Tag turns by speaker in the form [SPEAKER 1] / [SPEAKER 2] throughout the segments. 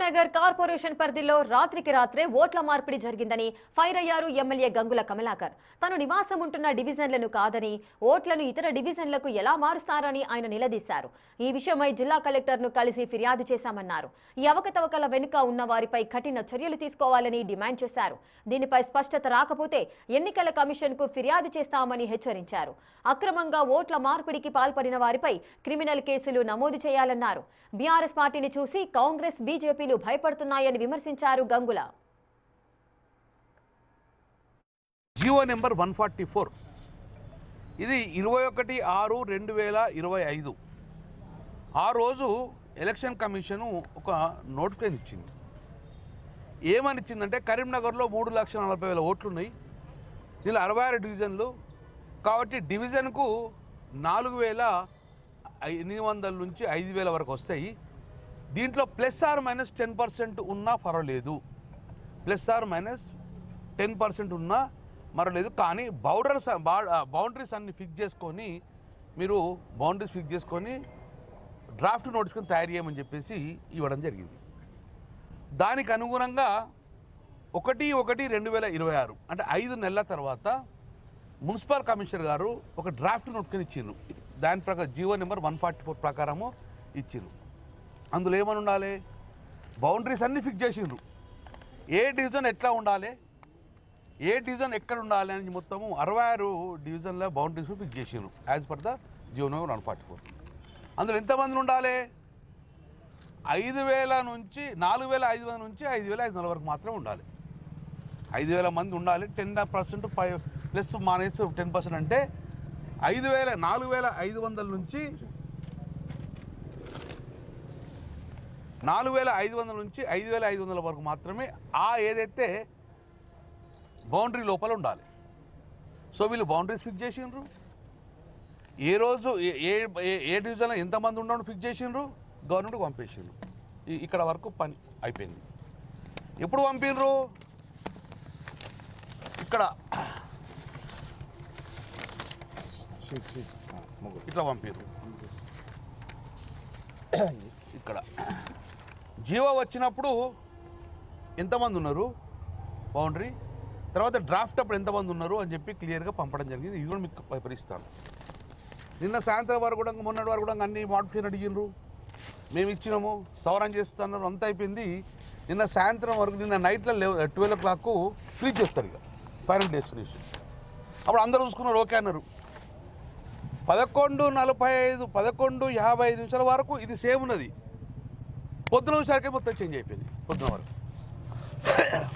[SPEAKER 1] Karimnagar corporation పరిధిలో రాత్రికి రాత్రే ఓట్ల మార్పిడి జరిగిందని ఫైర్ అయ్యారు ఎమ్మెల్యే గంగుల కమలాకర్. తను నివాసం ఉంటున్న డివిజన్లను కాదని ఓట్లను ఇతర డివిజన్లకు ఎలా మారుస్తారని ఆయన నిలదీశారు. ఈ విషయమై జిల్లా కలెక్టర్ను కలిసి ఫిర్యాదు చేశామన్నారు. ఈ అవకతవకల వెనుక ఉన్న వారిపై కఠిన చర్యలు తీసుకోవాలని డిమాండ్ చేశారు. దీనిపై స్పష్టత రాకపోతే ఎన్నికల కమిషన్కు ఫిర్యాదు చేస్తామని హెచ్చరించారు. అక్రమంగా ఓట్ల మార్పిడికి పాల్పడిన వారిపై క్రిమినల్ కేసులు నమోదు చేయాలన్నారు. బీఆర్ఎస్ పార్టీని చూసి కాంగ్రెస్ బీజేపీలు భయపడుతున్నాయని విమర్శించారు గంగుల.
[SPEAKER 2] జీవో నెంబర్ 144 ఇది 21/6/2025 ఆ రోజు ఎలక్షన్ కమిషను ఒక నోటిఫికేషన్ ఇచ్చింది. ఏమని ఇచ్చిందంటే కరీంనగర్లో 3,40,000 ఓట్లు ఉన్నాయి, దీనిలో 66 డివిజన్లు కాబట్టి డివిజన్కు 4,800 నుంచి 5,000 వరకు వస్తాయి. దీంట్లో +or -10% ఉన్నా పర్వాలేదు, +or-10% ఉన్నా మరలేదు. కానీ బౌండరీస్ అన్ని ఫిక్స్ చేసుకొని మీరు డ్రాఫ్ట్ నోటిఫికేషన్ తయారు చేయమని చెప్పేసి ఇవ్వడం జరిగింది. దానికి అనుగుణంగా 1/1/2026 అంటే 5 నెలల తర్వాత మున్సిపల్ కమిషనర్ గారు ఒక డ్రాఫ్ట్ నోటిఫికేషన్ ఇచ్చిండ్రు. దాని ప్రకారం జీవో నెంబర్ 144 ప్రకారము ఇచ్చిండ్రు. అందులో ఏమని ఉండాలి, బౌండరీస్ అన్నీ ఫిక్స్ చేసిండ్రు. ఏ డివిజన్ ఎట్లా ఉండాలి, ఏ డివిజన్ ఎక్కడ ఉండాలి అని మొత్తము 66 డివిజన్ల బౌండరీస్ ఫిక్స్ చేసిండ్రు as per the GO number 144. అందులో ఎంతమంది ఉండాలి, 5,000 నుంచి 4,500 నుంచి 5,500 వరకు మాత్రమే ఉండాలి. 5,000 మంది ఉండాలి. 10% 5+- 10% అంటే 4,500 నుంచి 5,500 వరకు మాత్రమే ఏదైతే బౌండరీ లోపల ఉండాలి. సో వీళ్ళు బౌండరీస్ ఫిక్స్ చేసిండ్రు. ఏ రోజు ఏ డివిజన్లో ఎంతమంది ఉండడం ఫిక్స్ చేసిండ్రు, గవర్నమెంట్కి పంపేసిండ్రు. ఇక్కడ వరకు పని అయిపోయింది. ఎప్పుడు పంపిండ్రు, ఇక్కడ ఇట్లా పంపిండ్రు. ఇక్కడ జీవో వచ్చినప్పుడు ఎంతమంది ఉన్నారు బౌండరీ, తర్వాత డ్రాఫ్ట్ అప్పుడు ఎంతమంది ఉన్నారు అని చెప్పి క్లియర్గా పంపడం జరిగింది. ఇది కూడా మీకు పరిస్తాను. నిన్న సాయంత్రం వరకు కూడా మొన్నటి వరకు కూడా అన్ని మోడిఫికేషన్ అడిగినారు, మేము ఇచ్చినాము, సవరణ చేస్తున్నారు, అంతా అయిపోయింది. నిన్న సాయంత్రం వరకు, నిన్న నైట్లో 12 o'clock ఫ్రీజ్ చేస్తారు ఇక ఫైనల్ డెస్టినేషన్. అప్పుడు అందరూ చూసుకున్నారు, ఓకే అన్నారు. 11:45 11:55 నిమిషాల వరకు ఇది సేమ్ ఉన్నది. పొద్దున వచ్చేసరికి మొత్తం చేంజ్ అయిపోయింది.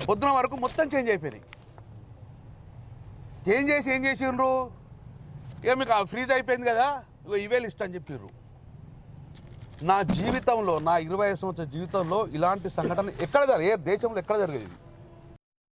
[SPEAKER 2] పొద్దున వరకు మొత్తం చేంజ్ అయిపోయినాయి. చేంజ్ చేసి ఏం చేసిండ్రు, ఇక మీకు ఫ్రీజ్ అయిపోయింది కదా, ఇవే లిస్ట్ అని చెప్పిర్రు. నా జీవితంలో, నా 25 సంవత్సరాల జీవితంలో ఇలాంటి సంఘటన ఎక్కడ ఏ దేశంలో ఎక్కడ జరిగేది.